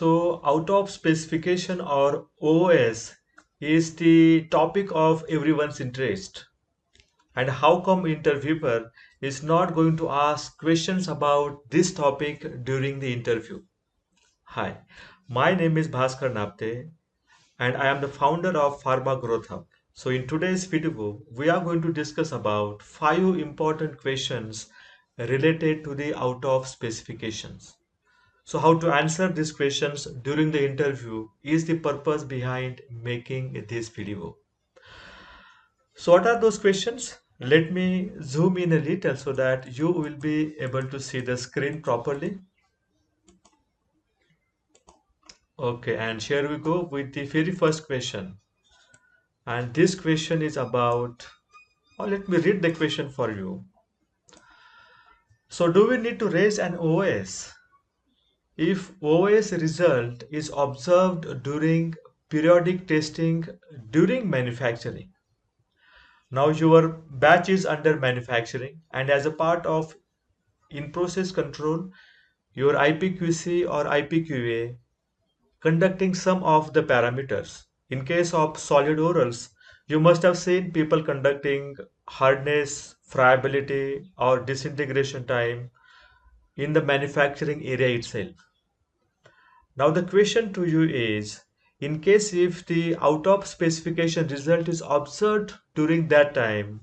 So, out of specification or OOS is the topic of everyone's interest. And how come interviewer is not going to ask questions about this topic during the interview? Hi, my name is Bhaskar Napte and I am the founder of Pharma Growth Hub. So in today's video, we are going to discuss about 5 important questions related to the out of specifications. So how to answer these questions during the interview is the purpose behind making this video. So what are those questions? Let me zoom in a little so that you will be able to see the screen properly. Okay, and here we go with the very first question. And this question is about, or let me read the question for you. So do we need to raise an OS if OS result is observed during periodic testing during manufacturing? Now your batch is under manufacturing and as a part of in-process control, your IPQC or IPQA conducting some of the parameters. In case of solid orals, you must have seen people conducting hardness, friability or disintegration time in the manufacturing area itself. Now the question to you is, in case if the out of specification result is observed during that time,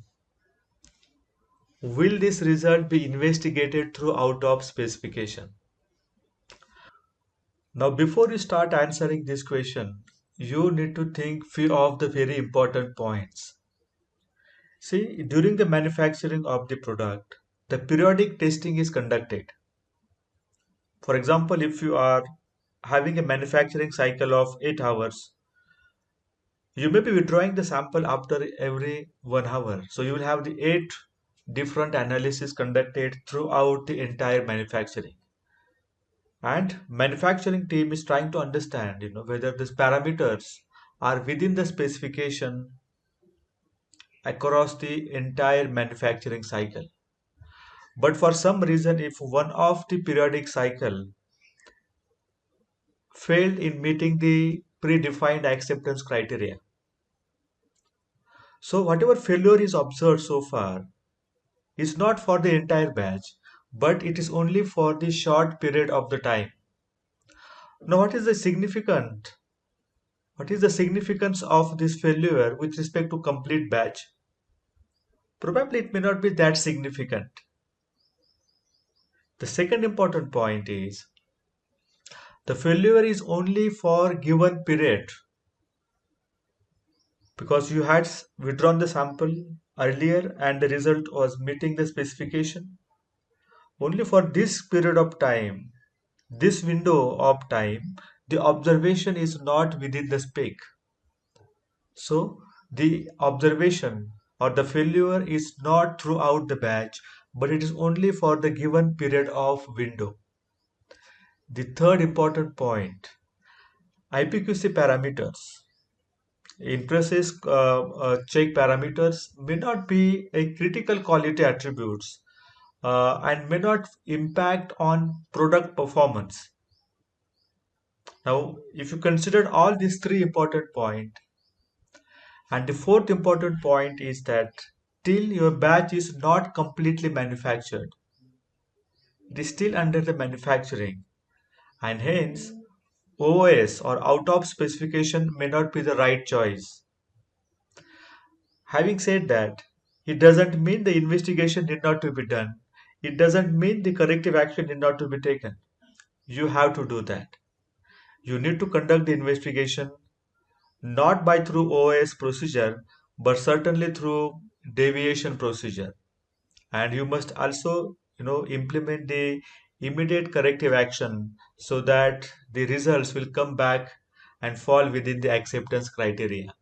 will this result be investigated through out of specification? Now, before you start answering this question, you need to think few of the very important points. See, during the manufacturing of the product, the periodic testing is conducted. For example, if you are having a manufacturing cycle of 8 hours, you may be withdrawing the sample after every 1 hour. So you will have the 8 different analyses conducted throughout the entire manufacturing. And manufacturing team is trying to understand, whether these parameters are within the specification across the entire manufacturing cycle. But for some reason, if one of the periodic cycle failed in meeting the predefined acceptance criteria, so whatever failure is observed so far is not for the entire batch, but it is only for the short period of the time. Now, what is the significance of this failure with respect to complete batch? Probably it may not be that significant. The second important point is the failure is only for given period because you had withdrawn the sample earlier and the result was meeting the specification. Only for this period of time, this window of time, the observation is not within the spec. So the observation or the failure is not throughout the batch, but it is only for the given period of window. The third important point, IPQC parameters. In-process check parameters may not be a critical quality attributes and may not impact on product performance. Now, if you consider all these three important points, and the fourth important point is that till your batch is not completely manufactured, it is still under the manufacturing, and hence OOS or out of specification may not be the right choice. Having said that, it doesn't mean the investigation need not to be done. It doesn't mean the corrective action need not to be taken. You have to do that. You need to conduct the investigation not by through OOS procedure, but certainly through deviation procedure. And you must also, implement the immediate corrective action so that the results will come back and fall within the acceptance criteria.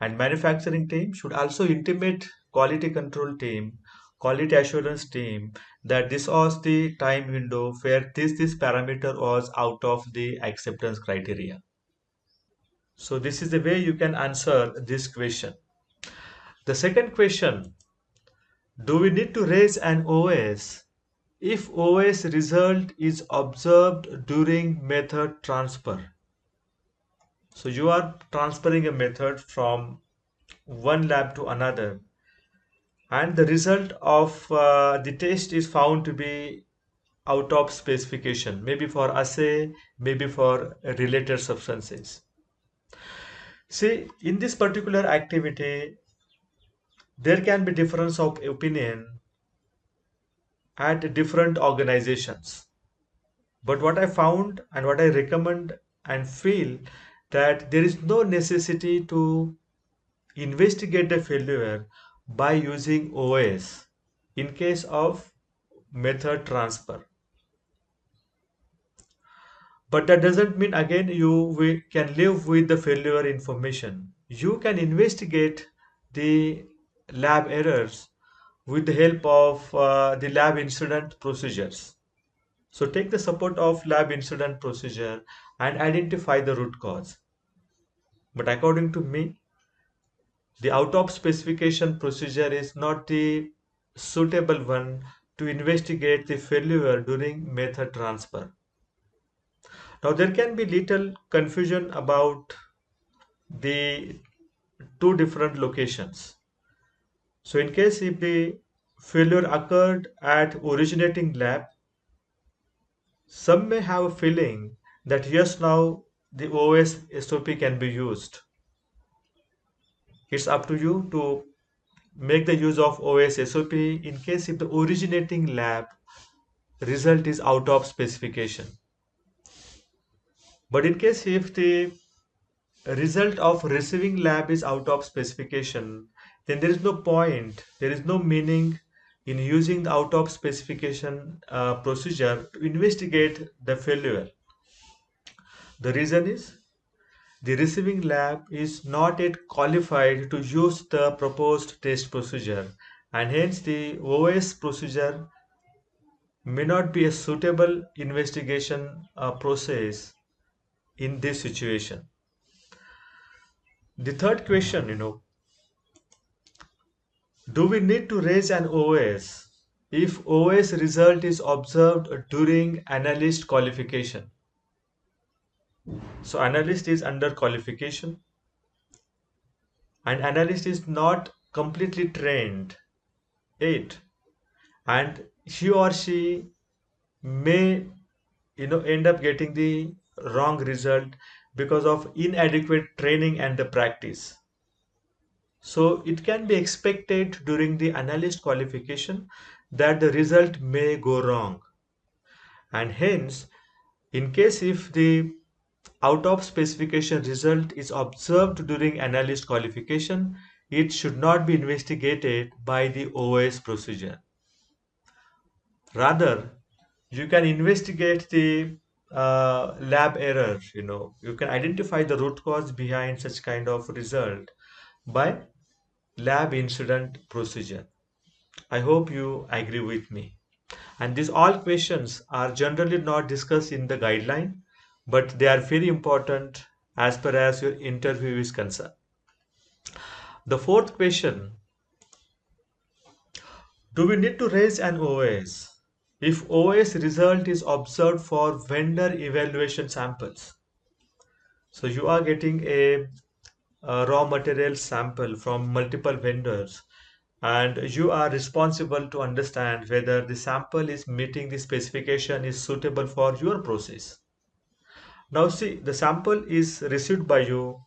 And manufacturing team should also intimate quality control team, quality assurance team that this was the time window where this parameter was out of the acceptance criteria. So this is the way you can answer this question. The second question, do we need to raise an OS if OS result is observed during method transfer. So you are transferring a method from one lab to another, and the result of the test is found to be out of specification, maybe for assay, maybe for related substances. See, in this particular activity, there can be difference of opinion at different organizations. But what I found and what I recommend and feel that there is no necessity to investigate the failure by using OS in case of method transfer. But that doesn't mean again we can live with the failure information. You can investigate the lab errors with the help of the lab incident procedures. So take the support of lab incident procedure and identify the root cause. But according to me, the out of specification procedure is not the suitable one to investigate the failure during method transfer. Now there can be little confusion about the two different locations. So in case if the failure occurred at originating lab, some may have a feeling that yes, now the OS SOP can be used. It's up to you to make the use of OS SOP in case if the originating lab result is out of specification. But in case if the result of receiving lab is out of specification, then there is no point, there is no meaning in using the out of specification procedure to investigate the failure. The reason is the receiving lab is not yet qualified to use the proposed test procedure, and hence the OS procedure may not be a suitable investigation process in this situation. The third question, do we need to raise an OS if OS result is observed during analyst qualification? So analyst is under qualification, and analyst is not completely trained yet, and he or she may end up getting the wrong result because of inadequate training and the practice. So it can be expected during the analyst qualification that the result may go wrong, and hence in case if the out of specification result is observed during analyst qualification, it should not be investigated by the OS procedure. Rather, you can investigate the lab error. You can identify the root cause behind such kind of result by lab incident procedure. I hope you agree with me. And these all questions are generally not discussed in the guideline, but they are very important as far as your interview is concerned. The fourth question, do we need to raise an OS if OS result is observed for vendor evaluation samples? So you are getting a raw material sample from multiple vendors, and you are responsible to understand whether the sample is meeting the specification is suitable for your process. Now see, the sample is received by you.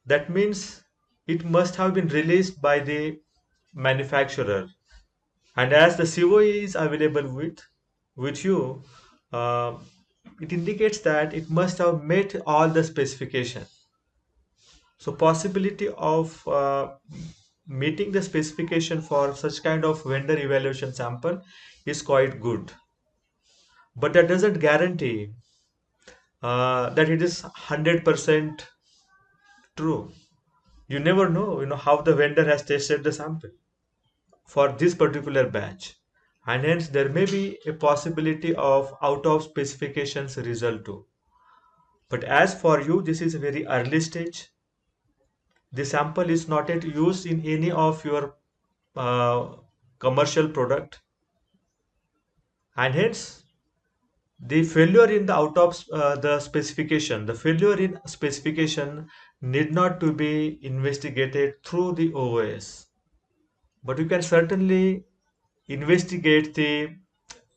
That means it must have been released by the manufacturer. And as the COE is available with you, uh, it indicates that it must have met all the specification. So possibility of meeting the specification for such kind of vendor evaluation sample is quite good. But that doesn't guarantee that it is 100% true. You never know, how the vendor has tested the sample for this particular batch, and hence there may be a possibility of out of specifications result too. But as for you, this is a very early stage. The sample is not yet used in any of your uh, commercial product. And hence, the failure in the out of the specification, the failure in specification need not to be investigated through the OOS, but you can certainly investigate the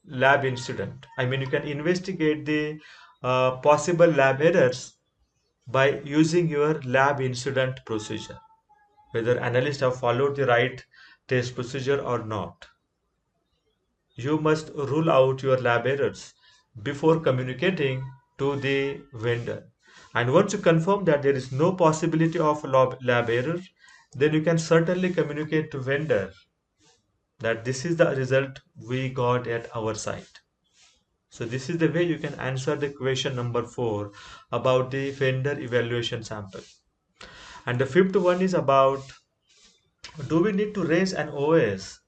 lab incident. I mean, you can investigate the possible lab errors by using your lab incident procedure, whether analysts have followed the right test procedure or not. You must rule out your lab errors before communicating to the vendor. And once you confirm that there is no possibility of lab error, then you can certainly communicate to vendor that this is the result we got at our site. So this is the way you can answer the question number 4 about the vendor evaluation sample. And the fifth one is about, do we need to raise an OS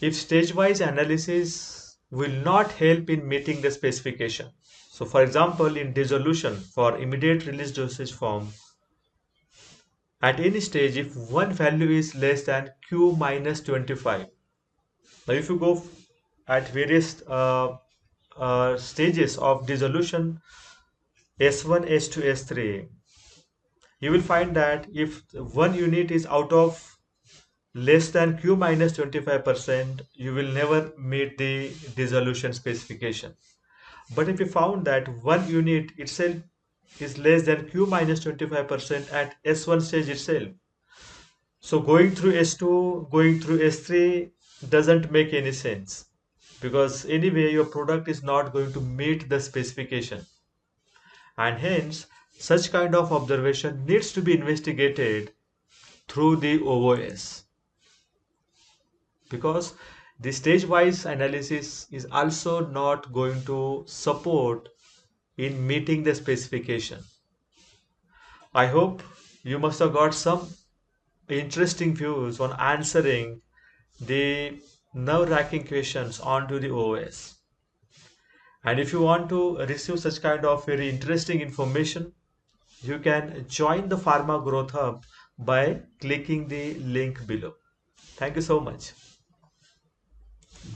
if stage-wise analysis will not help in meeting the specification? So for example, in dissolution for immediate release dosage form, at any stage, if one value is less than Q minus 25, now if you go at various stages of dissolution, S1, S2, S3, you will find that if one unit is out of less than Q minus 25%, you will never meet the dissolution specification. But if you found that one unit itself is less than Q minus 25% at S1 stage itself, so going through S2, going through S3 doesn't make any sense, because anyway your product is not going to meet the specification, and hence such kind of observation needs to be investigated through the OOS, because the stage wise analysis is also not going to support in meeting the specification. I hope you must have got some interesting views on answering the nerve-wracking questions onto the OS. And if you want to receive such kind of very interesting information, you can join the Pharma Growth Hub by clicking the link below. Thank you so much.